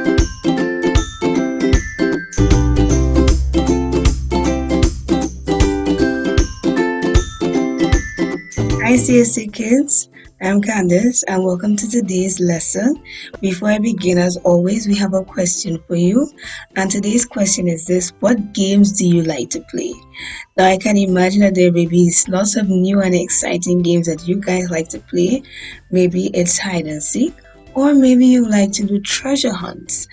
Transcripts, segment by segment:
Hi CSA Kids, I'm Candace and welcome to today's lesson. Before I begin, as always, we have a question for you, and today's question is this: what games do you like to play? Now I can imagine that there may be lots of new and exciting games that you guys like to play. Maybe it's hide and seek, or maybe you like to do treasure hunts,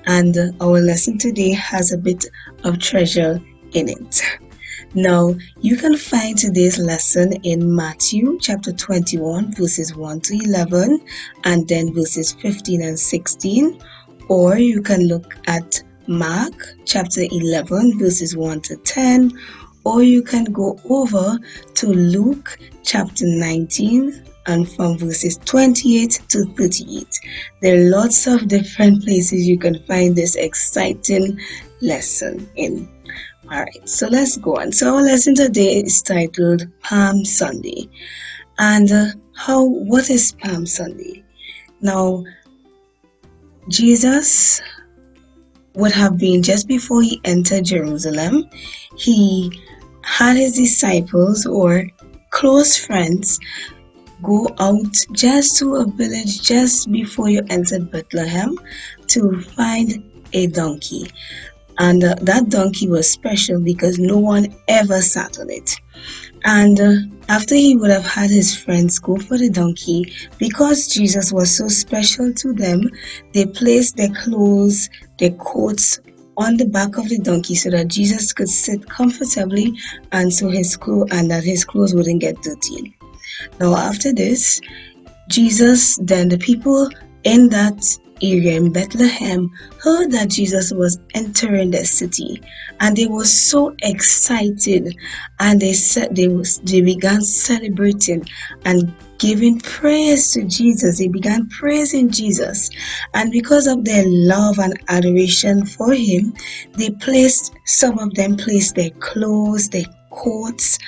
and our lesson today has a bit of treasure in it. Now, you can find today's lesson in Matthew chapter 21, verses 1 to 11, and then verses 15 and 16. Or you can look at Mark chapter 11, verses 1 to 10. Or you can go over to Luke chapter 19, and from verses 28 to 38. There are lots of different places you can find this exciting lesson in. Alright, so let's go on. So our lesson today is titled Palm Sunday. And what is Palm Sunday? Now, Jesus would have been, just before he entered Jerusalem, he had his disciples or close friends go out just to a village just before you entered Bethlehem to find a donkey. And that donkey was special because no one ever sat on it. And after he would have had his friends go for the donkey, because Jesus was so special to them, they placed their clothes, their coats on the back of the donkey so that Jesus could sit comfortably and that his clothes wouldn't get dirty. Now after this, the people in that area in Bethlehem heard that Jesus was entering the city, and they were so excited, and they began celebrating and giving praise to Jesus. They began praising Jesus, and because of their love and adoration for him, some of them placed their clothes, their coats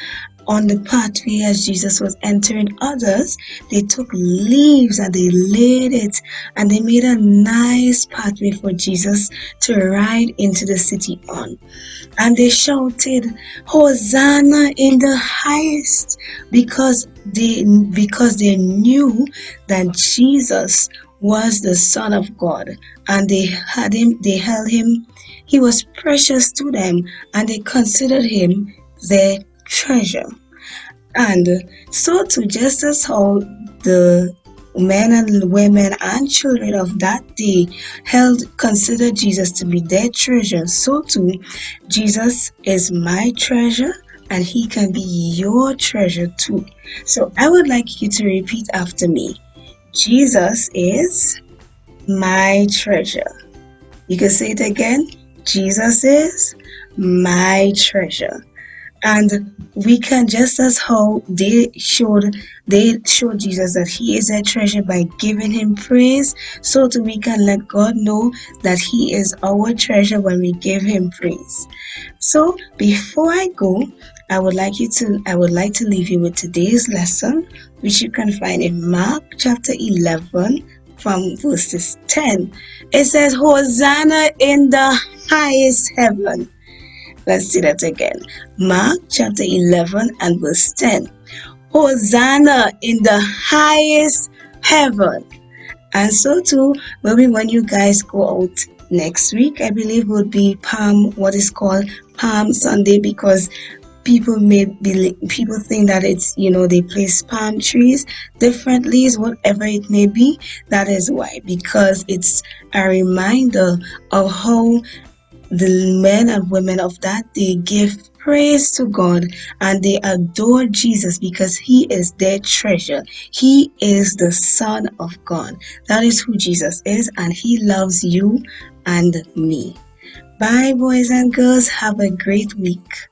on the pathway as Jesus was entering. Others, they took leaves and they laid it, and they made a nice pathway for Jesus to ride into the city on. And they shouted, "Hosanna in the highest," because they knew that Jesus was the Son of God, and they held him. He was precious to them, and they considered him their treasure. And so too, just as how the men and women and children of that day considered Jesus to be their treasure, so too Jesus is my treasure, and he can be your treasure too. So I would like you to repeat after me: Jesus is my treasure. You can say it again: Jesus is my treasure. And we can, just as how they showed Jesus that he is a treasure by giving him praise, so too we can let God know that he is our treasure when we give him praise. So before I go, I would like to leave you with today's lesson, which you can find in Mark chapter 11 from verses 10. It says, "Hosanna in the highest heaven." Let's see that again. Mark chapter 11 and verse 10. Hosanna in the highest heaven. And so too, maybe when you guys go out next week, I believe will be what is called Palm Sunday, because people think that it's, they place palm trees differently, whatever it may be. That is why, because it's a reminder of how the men and women of that day give praise to God and they adore Jesus because he is their treasure. He is the Son of God. That is who Jesus is, and he loves you and me. Bye, boys and girls. Have a great week.